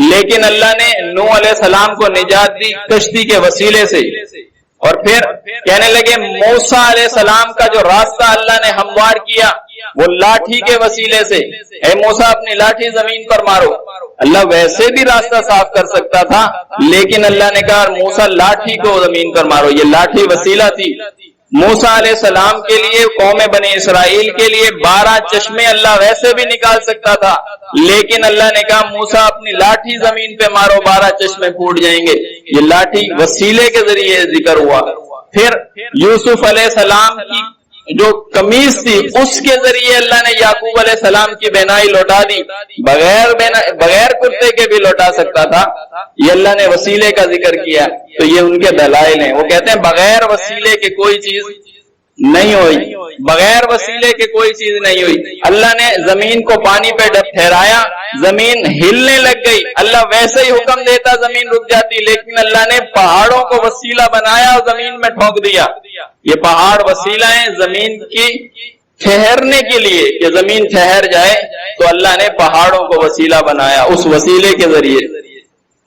لیکن اللہ نے نوح علیہ السلام کو نجات دی کشتی کے وسیلے سے۔ اور پھر کہنے لگے موسیٰ علیہ السلام کا جو راستہ اللہ نے ہموار کیا وہ لاٹھی کے وسیلے سے، اے موسیٰ اپنی لاٹھی زمین پر مارو۔ اللہ ویسے بھی راستہ صاف کر سکتا تھا، لیکن اللہ نے کہا موسیٰ لاٹھی کو زمین پر مارو، یہ لاٹھی وسیلہ تھی۔ موسیٰ علیہ السلام کے لیے، قوم بنی اسرائیل کے لیے 12 چشمے اللہ ویسے بھی نکال سکتا تھا، لیکن اللہ نے کہا موسیٰ اپنی لاٹھی زمین پہ مارو، 12 چشمے پھوٹ جائیں گے۔ یہ لاٹھی وسیلے کے ذریعے ذکر ہوا۔ پھر یوسف علیہ السلام کی جو قمیص تھی اس کے ذریعے اللہ نے یعقوب علیہ السلام کی بینائی لوٹا دی، بغیر کرتے کے بھی لوٹا سکتا تھا، یہ اللہ نے وسیلے کا ذکر کیا۔ تو یہ ان کے دلائل ہیں، وہ کہتے ہیں بغیر وسیلے کے کوئی چیز نہیں ہوئی, بغیر وسیلے کے کوئی چیز نہیں ہوئی. اللہ نے زمین کو پانی پہ ٹھہرایا, زمین ہلنے لگ گئی, اللہ ویسے ہی حکم دیتا زمین رک جاتی, لیکن اللہ نے پہاڑوں کو وسیلہ بنایا اور زمین میں ٹھونک دیا. یہ پہاڑ وسیلہ ہیں زمین کی ٹھہرنے کے لیے, کہ زمین ٹھہر جائے, تو اللہ نے پہاڑوں کو وسیلہ بنایا. اس وسیلے کے ذریعے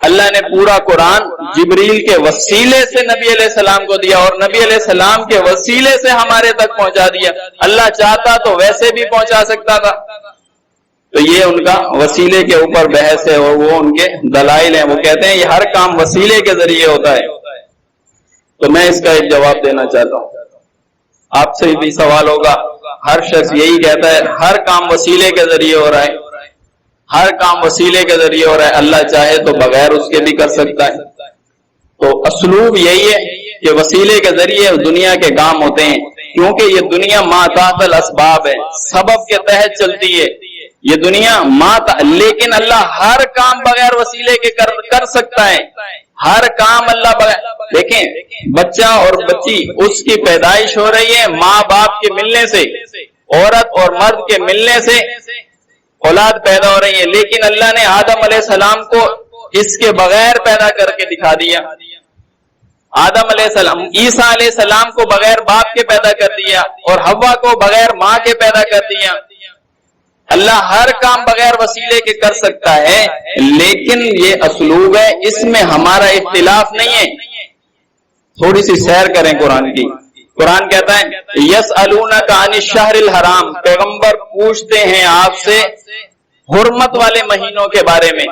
اللہ نے پورا قرآن جبریل کے وسیلے سے نبی علیہ السلام کو دیا, اور نبی علیہ السلام کے وسیلے سے ہمارے تک پہنچا دیا. اللہ چاہتا تو ویسے بھی پہنچا سکتا تھا. تو یہ ان کا وسیلے کے اوپر بحث ہے, اور وہ ان کے دلائل ہیں. وہ کہتے ہیں یہ ہر کام وسیلے کے ذریعے ہوتا ہے. تو میں اس کا ایک جواب دینا چاہتا ہوں. آپ سے بھی سوال ہوگا, ہر شخص یہی کہتا ہے ہر کام وسیلے کے ذریعے ہو رہا ہے, ہر کام وسیلے کے ذریعے ہو رہا ہے, اللہ چاہے تو بغیر اس کے بھی کر سکتا ہے. تو اسلوب یہی ہے کہ وسیلے کے ذریعے دنیا کے کام ہوتے ہیں, کیونکہ یہ دنیا ما تحت الاسباب ہے, سبب کے تحت چلتی ہے یہ دنیا لیکن اللہ ہر کام بغیر وسیلے کے کر سکتا ہے. ہر کام اللہ بغیر. دیکھیں بچہ اور بچی, اس کی پیدائش ہو رہی ہے ماں باپ کے ملنے سے, عورت اور مرد کے ملنے سے اولاد پیدا ہو رہی ہے, لیکن اللہ نے آدم علیہ السلام کو اس کے بغیر پیدا کر کے دکھا دیا. آدم علیہ السلام, عیسیٰ علیہ السلام کو بغیر باپ کے پیدا کر دیا, اور حوا کو بغیر ماں کے پیدا کر دیا. اللہ ہر کام بغیر وسیلے کے کر سکتا ہے, لیکن یہ اسلوب ہے, اس میں ہمارا اختلاف نہیں ہے. تھوڑی سی سیر کریں قرآن کی. قرآن کہتا ہے یسألونک عن الشہر الحرام, پیغمبر پوچھتے ہیں آپ سے حرمت والے مہینوں کے بارے میں.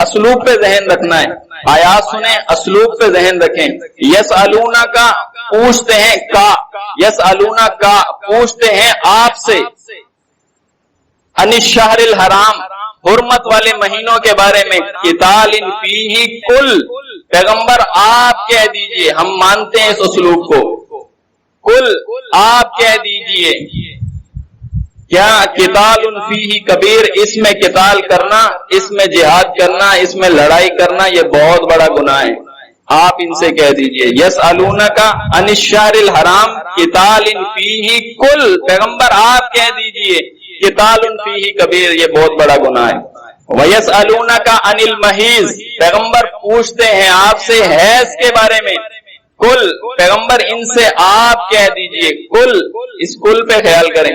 اسلوب پہ ذہن رکھنا ہے, آیات سنیں, اسلوب پہ ذہن رکھیں. یسألونک پوچھتے ہیں, کا یسألونک پوچھتے ہیں آپ سے, عن الشہر الحرام حرمت والے مہینوں کے بارے میں, قتال فیہ کل, پیغمبر آپ کہہ دیجئے, ہم مانتے ہیں اس اسلوب کو, کل آپ کہہ دیجئے کیا قتال فیہ کبیر, اس میں قتال کرنا, اس میں جہاد کرنا, اس میں لڑائی کرنا یہ بہت بڑا گناہ ہے. آپ ان سے کہہ دیجئے یسألونک عن الشہر الحرام قتال فیہ کل, پیغمبر آپ کہہ دیجئے قتال فیہ کبیر, یہ بہت بڑا گناہ ہے. وَيَسْأَلُونَكَ عَنِ الْمَحِيضِ, پیغمبر پوچھتے ہیں آپ سے حیض کے بارے میں, کل, پیغمبر ان سے آپ کہہ دیجئے, کل, اس کل پہ خیال کریں,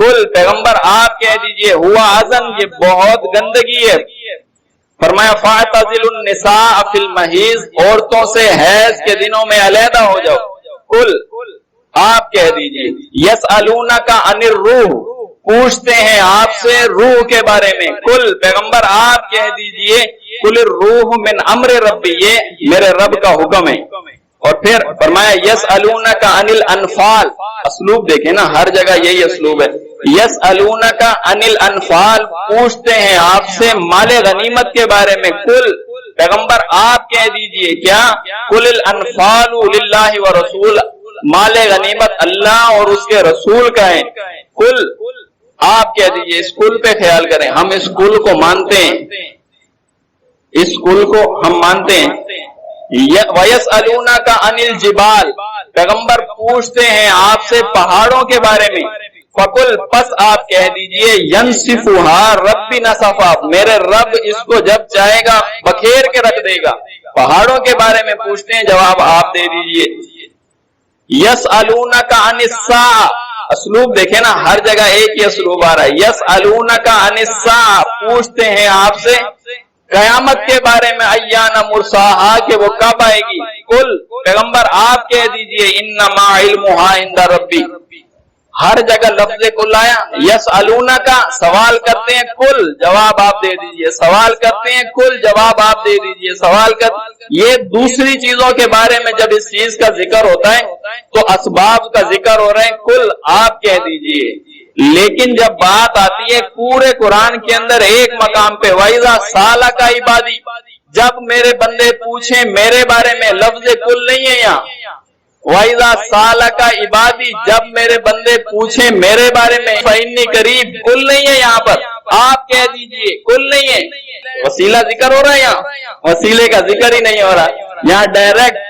کل, پیغمبر آپ کہہ دیجئے ہوا اذن, یہ بہت گندگی ہے. فرمایا فَاعْتَزِلُوا النِّسَاءَ فِي الْمَحِيضِ, عورتوں سے حیض کے دنوں میں علیحدہ ہو جاؤ. کل آپ کہہ دیجئے. یسألونک عن الروح, پوچھتے ہیں آپ سے روح کے بارے میں, کل, پیغمبر آپ کہہ دیجئے کل الروح من امر ربی, یہ میرے رب کا حکم ہے. اور پھر فرمایا یسألونک عن الانفال, اسلوب دیکھیں نا, ہر جگہ یہی اسلوب ہے. یسألونک عن الانفال, پوچھتے ہیں آپ سے مال غنیمت کے بارے میں, کل, پیغمبر آپ کہہ دیجئے کیا, کل الانفال للہ ورسول, مال غنیمت اللہ اور اس کے رسول کا ہے. کل آپ کہہ دیجئے, اس کل پہ خیال کریں, ہم اس کل کو مانتے ہیں, اس کل کو ہم مانتے ہیں. وَيَسْأَلُونَكَ عَنِ الْجِبَالِ, پیغمبر پوچھتے ہیں آپ سے پہاڑوں کے بارے میں, فَقُلْ, پس آپ کہہ دیجئے يَنْسِفُهَا رَبِّ نَسَفًا, میرے رب اس کو جب چاہے گا بکھیر کے رکھ دے گا. پہاڑوں کے بارے میں پوچھتے ہیں, جواب آپ دے دیجئے. يَسْأَلُونَكَ عَنِ السَّاعَةِ, اسلوب دیکھیں نا, ہر جگہ ایک ہی اسلوب آ رہا ہے. یسألونک عن الساعۃ, پوچھتے ہیں آپ سے قیامت کے بارے میں, ایان مرساہا, کہ وہ کب آئے گی. کل, پیغمبر آپ کہہ دیجئے انما علمها عند ربی, ہر جگہ لفظ کل آیا. یسألونک, سوال کرتے ہیں, کل, جواب آپ دے دیجئے, سوال کرتے ہیں, کل, جواب آپ دے دیجئے, سوال کر. یہ دوسری چیزوں کے بارے میں جب اس چیز کا ذکر ہوتا ہے تو اسباب کا ذکر ہو رہے ہیں, کل آپ کہہ دیجئے. لیکن جب بات آتی ہے پورے قرآن کے اندر ایک مقام پہ, وَإِذَا سَأَلَكَ عِبَادِي, جب میرے بندے پوچھیں میرے بارے میں, لفظ کل نہیں ہے یہاں. وَإِذَا سَأَلَكَ عِبَادِي, جب میرے بندے پوچھیں میرے بارے میں, فَإِنِّي قَرِيب, کل نہیں ہے یہاں پر, آپ کہہ دیجئے کل نہیں ہے. وسیلہ ذکر ہو رہا ہے یہاں, وسیلے کا ذکر ہی نہیں ہو رہا یہاں, ڈائریکٹ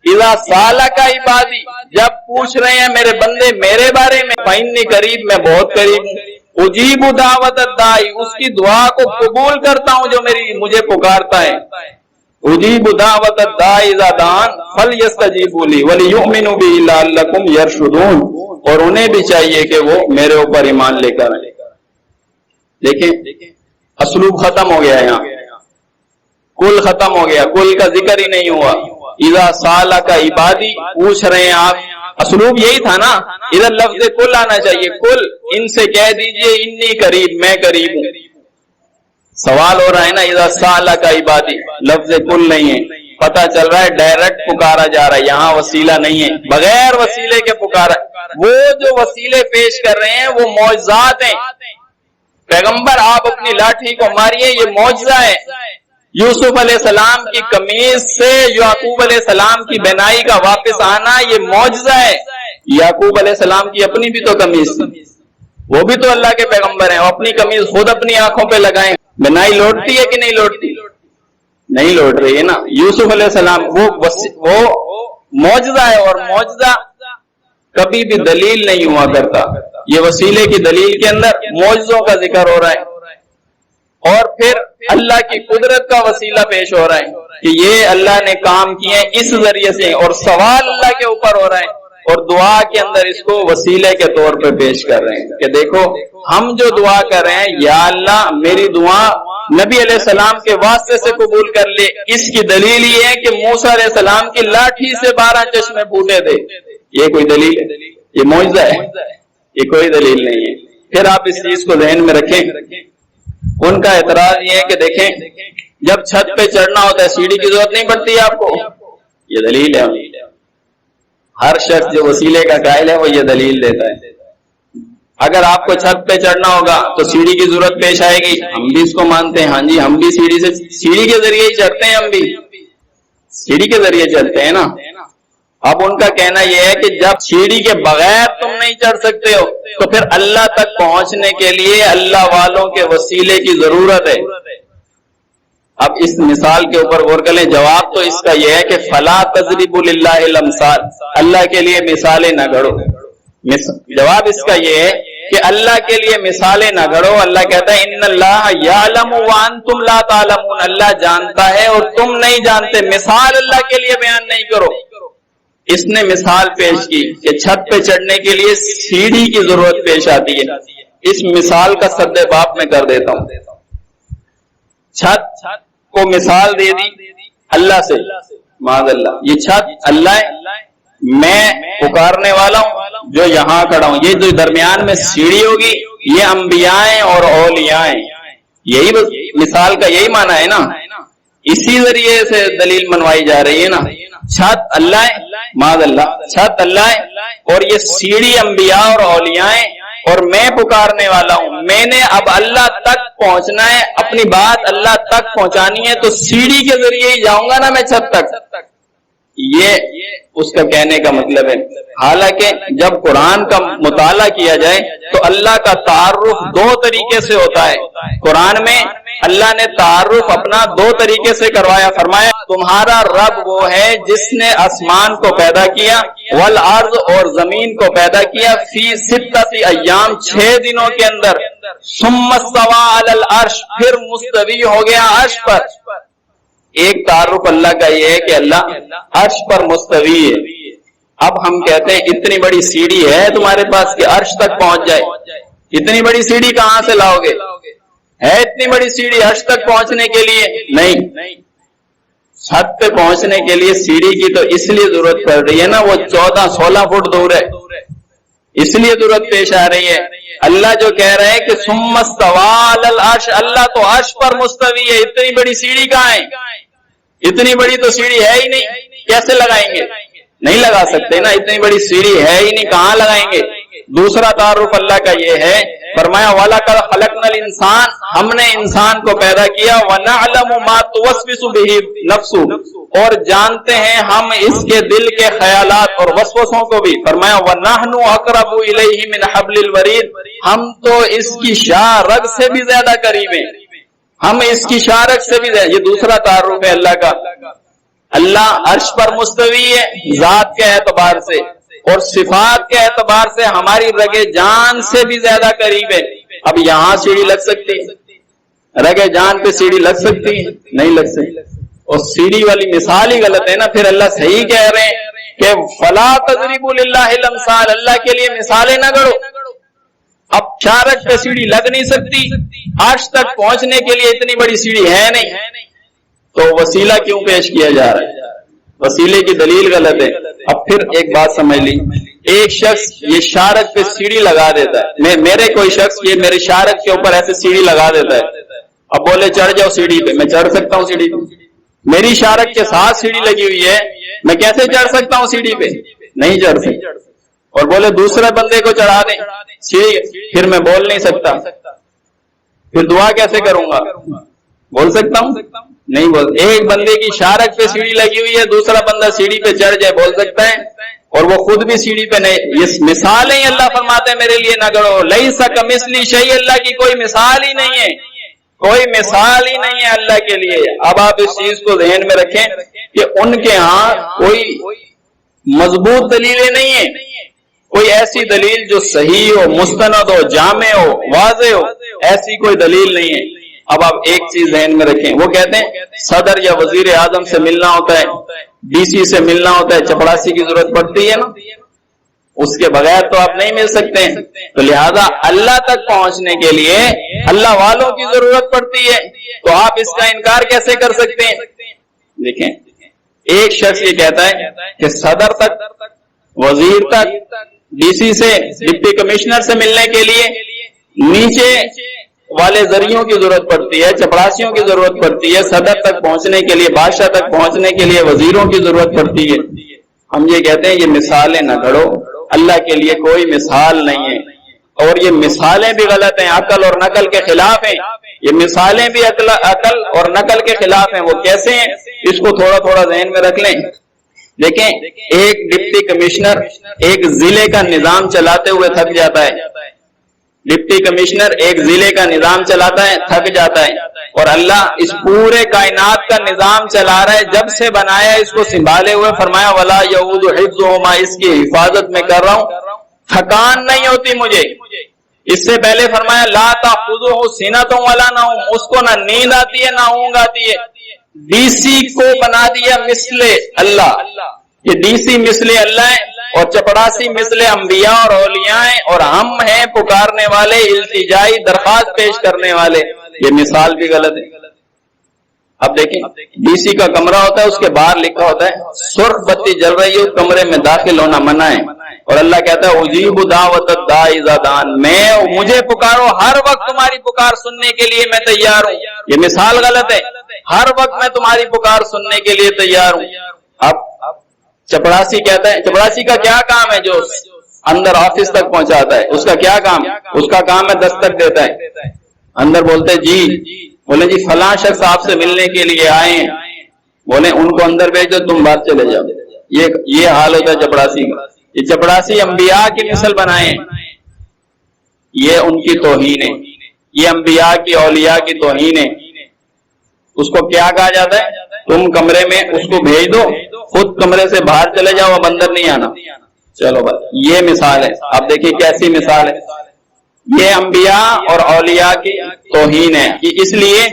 اذا سالک عبادی, جب پوچھ رہے ہیں میرے بندے میرے بارے میں، فإنی قریب، میں بہت قریب ہوں، اجیب دعوت الداعی، اس کی دعا کو قبول کرتا ہوں جو مجھے پکارتا ہے، اجیب دعوت الداعی اذا دعان فلیستجیبوا لی ولیؤمنوا بی لعلکم یرشدون، اور انہیں بھی چاہیے کہ وہ میرے اوپر ایمان لے کر آئیں۔ دیکھیں اسلوب ختم ہو گیا ہے، یہاں کل ختم ہو گیا، کل کا ذکر ہی نہیں ہوا۔ اذا سالک عبادی، پوچھ رہے ہیں آپ، اسلوب یہی تھا نا، ادھر لفظ کل آنا چاہیے، کل ان سے کہہ دیجئے انی قریب، میں قریب ہوں۔ سوال ہو رہا ہے نا، اذا سالک عبادی، لفظ کل نہیں ہے، پتہ چل رہا ہے ڈائریکٹ پکارا جا رہا ہے، یہاں وسیلہ نہیں ہے، بغیر وسیلے کے پکارا۔ وہ جو وسیلے پیش کر رہے ہیں وہ معجزات ہیں، پیغمبر آپ اپنی لاٹھی کو ماریے، یہ معجزہ ہے۔ یوسف علیہ السلام کی قمیص سے یعقوب علیہ السلام کی بینائی کا واپس آنا، یہ معجزہ ہے۔ یعقوب علیہ السلام کی اپنی بھی تو قمیص تھی، وہ بھی تو اللہ کے پیغمبر ہیں، وہ اپنی قمیص خود اپنی آنکھوں پہ لگائیں، بینائی لوٹتی ہے کہ نہیں لوٹتی؟ نہیں لوٹ رہی ہے نا۔ یوسف علیہ السلام وہ معجزہ ہے، اور معجزہ کبھی بھی دلیل نہیں ہوا کرتا، یہ وسیلے کی دلیل کے اندر معجزوں کا ذکر ہو رہا ہے، اور پھر اللہ کی قدرت کا وسیلہ پیش ہو رہا ہے کہ یہ اللہ نے کام کیے ہیں اس ذریعے سے، اور سوال اللہ کے اوپر ہو رہا ہے، اور دعا کے اندر اس کو وسیلے کے طور پہ پیش کر رہے ہیں کہ دیکھو ہم جو دعا کر رہے ہیں، یا اللہ میری دعا نبی علیہ السلام کے واسطے سے قبول کر لے۔ اس کی دلیل یہ ہے کہ موسیٰ علیہ السلام کی لاٹھی سے 12 چشمے پھوٹے تھے، یہ کوئی دلیل ہے؟ یہ معجزہ ہے، یہ کوئی دلیل نہیں ہے۔ پھر آپ اس چیز کو ذہن میں رکھیں۔ ان کا اعتراض یہ ہے کہ دیکھیں جب چھت پہ چڑھنا ہوتا ہے سیڑھی کی ضرورت نہیں پڑتی آپ کو، یہ دلیل ہے۔ ہر شخص جو وسیلے کا قائل ہے وہ یہ دلیل دیتا ہے۔ اگر آپ کو چھت پہ چڑھنا ہوگا تو سیڑھی کی ضرورت پیش آئے گی، ہم بھی اس کو مانتے ہیں، ہاں جی ہم بھی سیڑھی کے ذریعے ہی چڑھتے ہیں، ہم بھی سیڑھی کے ذریعے چڑھتے ہیں نا۔ اب ان کا کہنا یہ ہے کہ جب سیڑھی کے بغیر تم نہیں چڑھ سکتے ہو تو پھر اللہ تک پہنچنے کے لیے اللہ والوں کے وسیلے کی ضرورت ہے۔ اب اس مثال کے اوپر غور کریں، جواب تو اس کا یہ ہے کہ فلا تضربوا للہ الامثال، اللہ کے لیے مثالیں نہ گھڑو۔ جواب اس کا یہ ہے کہ اللہ کے لیے مثالیں نہ گھڑو۔ اللہ کہتا ہے ان اللہ یعلم وانتم لا تعلمون، اللہ جانتا ہے اور تم نہیں جانتے، مثال اللہ کے لیے بیان نہیں کرو۔ اس نے مثال پیش کی کہ چھت پہ چڑھنے کے لیے سیڑھی کی ضرورت پیش آتی ہے۔ اس مثال کا سد باب میں کر دیتا ہوں۔ چھت کو مثال دے دی اللہ سے، معاذ اللہ، یہ چھت اللہ ہے، میں پکارنے والا ہوں جو یہاں کھڑا ہوں، یہ جو درمیان میں سیڑھی ہوگی یہ انبیاء اور اولیاء ہیں، یہی مثال کا یہی معنی ہے نا، اسی ذریعے سے دلیل منوائی جا رہی ہے نا۔ چھت اللہ ہے، معاذ اللہ، چھت اللہ ہے اور یہ سیڑھی انبیاء اور اولیاء ہیں، اور میں پکارنے والا ہوں، میں نے اب اللہ تک پہنچنا ہے، اپنی بات اللہ تک پہنچانی ہے تو سیڑھی کے ذریعے ہی جاؤں گا نا میں چھت تک، یہ اس کا کہنے کا مطلب ہے۔ حالانکہ جب قرآن کا مطالعہ کیا جائے تو اللہ کا تعارف 2 طریقے سے ہوتا ہے۔ قرآن میں اللہ نے تعارف اپنا 2 طریقے سے کروایا، فرمایا تمہارا رب وہ ہے جس نے آسمان کو پیدا کیا، والارض اور زمین کو پیدا کیا، فی 6 ایام 6 دنوں کے اندر، ثم استوى علی العرش، پھر مستوی ہو گیا عرش پر۔ ایک تعارف اللہ کا یہ ہے کہ اللہ عرش پر مستوی ہے۔ اب ہم کہتے ہیں اتنی بڑی سیڑھی ہے تمہارے پاس کہ عرش تک پہنچ جائے، اتنی بڑی سیڑھی کہاں سے لاؤ گے؟ ہے اتنی بڑی سیڑھی عرش تک پہنچنے کے لیے؟ نہیں، چھت پہ پہنچنے کے لیے سیڑھی کی تو اس لیے ضرورت پڑ رہی ہے نا، وہ 14-16 فٹ دور ہے، اس لیے ضرورت پیش آ رہی ہے۔ اللہ جو کہہ رہے ہیں کہ ثم استوى علی العرش، اللہ تو عرش پر مستوی ہے، اتنی بڑی سیڑھی کہاں ہے؟ اتنی بڑی تو سیڑھی ہے ہی نہیں، کیسے لگائیں گے؟ نہیں لگا سکتے نا، اتنی بڑی سیڑھی ہے ہی نہیں، کہاں لگائیں گے؟ دوسرا تعارف اللہ کا یہ ہے، فرمایا وَلَقَدْ خَلَقْنَا الْإِنسَانَ، ہم نے انسان کو پیدا کیا، وَنَعْلَمُ مَا تُوَسْوِسُ بِهِ نَفْسُهُ، اور جانتے ہیں ہم اس کے دل کے خیالات اور وسوسوں کو بھی، فرمایا وَنَحْنُ أَقْرَبُ إِلَيْهِ مِنْ حَبْلِ الْوَرِيدِ، ہم تو اس کی شاہ رگ سے بھی زیادہ قریب ہیں، ہم اس کی شاہ رگ سے بھی زیادہ۔ یہ دوسرا تعارف ہے اللہ کا۔ اللہ عرش پر مستوی ہے ذات کے اعتبار سے، اور صفات کے اعتبار سے ہماری رگے جان سے بھی زیادہ قریب ہے. اب یہاں سیڑھی لگ سکتی ہے؟ رگے جان پہ سیڑھی لگ سکتی ہے؟ نہیں لگ سکتی. اور سیڑھی والی مثال ہی غلط ہے نا. پھر اللہ صحیح کہہ رہے ہیں کہ فلا تضربوا للہ الامثال، اللہ کے لیے مثالیں نہ گڑو. اب شارک پہ سیڑھی لگ نہیں سکتی، عرش تک پہنچنے کے لیے اتنی بڑی سیڑھی ہے نہیں، تو وسیلہ کیوں پیش کیا جا رہا ہے؟ وسیلے کی دلیل غلط ہے. اب پھر ایک بات سمجھ لی، ایک شخص یہ شارک پہ سیڑھی لگا دیتا ہے، میرے کوئی شخص یہ میرے شارک کے اوپر ایسے سیڑھی لگا دیتا ہے. اب بولے چڑھ جاؤ سیڑھی پہ، میں چڑھ سکتا ہوں سیڑھی پہ؟ میری شارک کے ساتھ سیڑھی لگی ہوئی ہے، میں کیسے چڑھ سکتا ہوں سیڑھی پہ؟ نہیں چڑھ سکتا. اور بولے دوسرے بندے کو چڑھا دیں سیڑھی، پھر میں بول نہیں سکتا، پھر دعا کیسے کروں گا؟ بول سکتا ہوں؟ نہیں بول. ایک بندے کی شارک پہ سیڑھی لگی ہوئی ہے، دوسرا بندہ سیڑھی پہ چڑھ جائے، بول سکتا ہے؟ اور وہ خود بھی سیڑھی پہ نہیں. یہ مثالیں ہی اللہ فرماتے ہیں میرے لیے نہ گڑو. لیس کمثلی شیء، اللہ کی کوئی مثال ہی نہیں ہے، کوئی مثال ہی نہیں ہے اللہ کے لیے. اب آپ اس چیز کو ذہن میں رکھیں کہ ان کے ہاں کوئی مضبوط دلیلیں نہیں ہیں، کوئی ایسی دلیل جو صحیح ہو، مستند ہو، جامع ہو، واضح ہو، ایسی کوئی دلیل نہیں ہے. اب آپ ایک چیز ذہن میں رکھیں، وہ کہتے ہیں صدر یا وزیر اعظم سے ملنا ہوتا ہے، ڈی سی سے ملنا ہوتا ہے، چپڑاسی کی ضرورت پڑتی ہے نا، اس کے بغیر تو آپ نہیں مل سکتے ہیں. تو لہذا اللہ تک پہنچنے کے لیے اللہ والوں کی ضرورت پڑتی ہے، تو آپ اس کا انکار کیسے کر سکتے ہیں؟ دیکھیں، ایک شخص یہ کہتا ہے کہ صدر تک، وزیر تک، ڈی سی سے، ڈپٹی کمشنر سے ملنے کے لیے نیچے والے ذریعوں کی ضرورت پڑتی ہے، چپڑاسیوں کی ضرورت پڑتی ہے. صدر تک پہنچنے کے لیے، بادشاہ تک پہنچنے کے لیے وزیروں کی ضرورت پڑتی ہے. ہم یہ کہتے ہیں یہ مثالیں نہ گھڑو، اللہ کے لیے کوئی مثال نہیں ہے. اور یہ مثالیں بھی غلط ہیں، عقل اور نقل کے خلاف ہیں. یہ مثالیں بھی عقل اور نقل کے خلاف ہیں. وہ کیسے ہیں اس کو تھوڑا تھوڑا ذہن میں رکھ لیں. دیکھیں، ایک ڈپٹی کمشنر ایک ضلع کا نظام چلاتے ہوئے تھک جاتا ہے. ڈپٹی کمشنر ایک ضلع کا نظام چلاتا ہے، تھک جاتا ہے. اور اللہ اس پورے کائنات کا نظام چلا رہا ہے، جب سے بنایا اس کو سنبھالے ہوئے فرمایا ولا یعود حفظہما، اس کی حفاظت میں کر رہا ہوں، تھکان نہیں ہوتی مجھے. اس سے پہلے فرمایا لا تأخذہ سنۃ ولا نوم، اس کو نہ نیند آتی ہے نہ اونگ آتی ہے. ڈی سی کو بنا دیا مثل اللہ، یہ ڈی سی مثل اللہ ہے، اور چپڑاسی مثل انبیاء اور اولیاء ہیں، اور ہم ہیں پکارنے والے، التجائی درخواست پیش کرنے والے. یہ مثال بھی غلط ہے. اب دیکھیں، ڈی سی کا کمرہ ہوتا ہے، اس کے باہر لکھا ہوتا ہے سرخ بتی جل رہی ہے، کمرے میں داخل ہونا منع ہے. اور اللہ کہتا ہے اجیب دعوت الداعی اذا دعان، مجھے پکارو، ہر وقت تمہاری پکار سننے کے لیے میں تیار ہوں. یہ مثال غلط ہے، ہر وقت میں تمہاری پکار سننے کے لیے تیار ہوں. اب چپڑاسی کہتا ہے، چپڑاسی کا کیا کام ہے جو اندر آفس تک پہنچاتا ہے؟ اس کا کیا کام؟ اس کا کام ہے دستک دیتا ہے. اندر بولتے جی، بولے جی فلاں شخص آپ سے ملنے کے لیے آئے ہیں، بولے ان کو اندر بھیج دو، تم باہر چلے جاؤ. یہ حال ہوتا ہے چپڑاسی کا. یہ چپڑاسی انبیاء کی مثل بنائے ہیں، یہ ان کی توہین ہے، یہ انبیاء کی اولیاء کی توہین ہے. اس کو کیا کہا جاتا ہے؟ تم کمرے میں اس کو بھیج دو، خود کمرے سے باہر چلے جاؤ، اب اندر نہیں آنا. چلو بس، یہ مثال ہے. آپ دیکھیے کیسی مثال ہے. یہ انبیاء اور اولیاء کی توہین ہے. اس لیے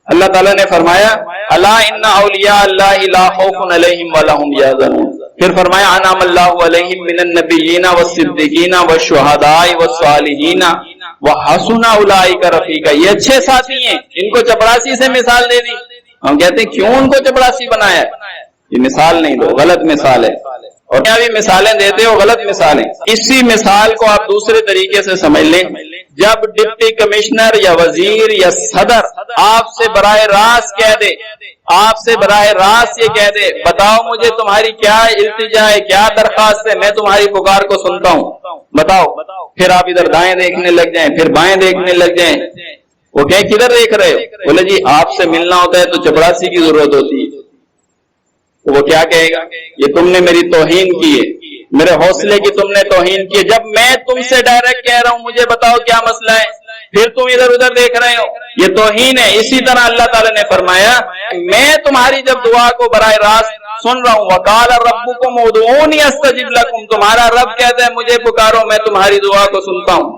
اللہ تعالیٰ نے فرمایا الا ان اولیاء اللہ لا خوف علیہم ولا هم یحزنون. پھر فرمایا انعم اللہ علیہم من النبیین والصدیقین والشہداء والصالحین وحسن اولئک رفیقا. یہ اچھے ساتھی ہیں. ان کو چپڑاسی سے مثال دے دی. ہم کہتے ہیں کیوں ان کو چپڑاسی بنایا؟ یہ مثال نہیں دو، غلط مثال ہے. اور کیا بھی مثالیں دیتے ہو غلط مثالیں. اسی مثال کو آپ دوسرے طریقے سے سمجھ لیں. جب ڈپٹی کمشنر یا وزیر یا صدر آپ سے براہ راست کہہ دے، آپ سے براہ راست یہ کہہ دے بتاؤ مجھے تمہاری کیا التجا ہے، کیا درخواست ہے، میں تمہاری پکار کو سنتا ہوں، بتاؤ. پھر آپ ادھر دائیں دیکھنے لگ جائیں، پھر بائیں دیکھنے لگ جائیں. وہ کہیں کدھر دیکھ رہے ہو؟ بولے جی آپ سے ملنا ہوتا ہے تو چپڑاسی کی ضرورت ہوتی ہے. تو وہ کیا کہے گا؟ یہ تم نے میری توہین کی ہے، میرے حوصلے کی تم نے توہین کی ہے. جب میں تم سے ڈائریکٹ کہہ رہا ہوں مجھے بتاؤ کیا مسئلہ ہے، پھر تم ادھر ادھر دیکھ رہے ہو، یہ توہین ہے. اسی طرح اللہ تعالیٰ نے فرمایا میں تمہاری جب دعا کو براہ راست سن رہا ہوں. وقال ربکم ادعونی استجب لکم, تمہارا رب کہتا ہے مجھے پکارو میں تمہاری دعا کو سنتا ہوں.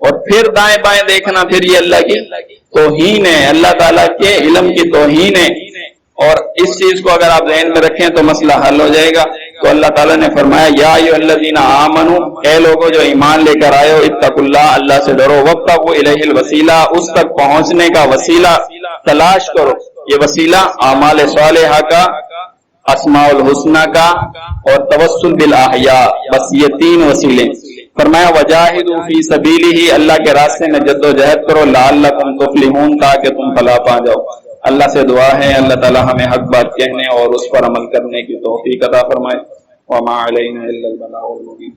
اور پھر دائیں بائیں دیکھنا, پھر یہ اللہ کی توہین ہے, اللہ تعالیٰ کے علم کی توہین ہے. اور اس چیز کو اگر آپ ذہن میں رکھیں تو مسئلہ حل ہو جائے گا. تو اللہ تعالیٰ نے فرمایا یا ایھا الذین آمنوا, اے لوگوں جو ایمان لے کر آئے ہو, اتقوا اللہ, اللہ سے ڈرو, وابتغوا الیہ الوسیلہ, اس تک پہنچنے کا وسیلہ تلاش کرو. یہ وسیلہ اعمال صالحہ کا, اسماء الحسنہ کا اور توسل بالاحیاء, بس یہ تین وسیلے. فرمایا وجاہدوا فی سبیلہ, اللہ کے راستے میں جد و جہد کرو, لعلکم تفلحون, تاکہ تم فلاح پا جاؤ. اللہ سے دعا ہے اللہ تعالی ہمیں حق بات کہنے اور اس پر عمل کرنے کی توفیق عطا فرمائے. وما علینا الا البلاغ المبین.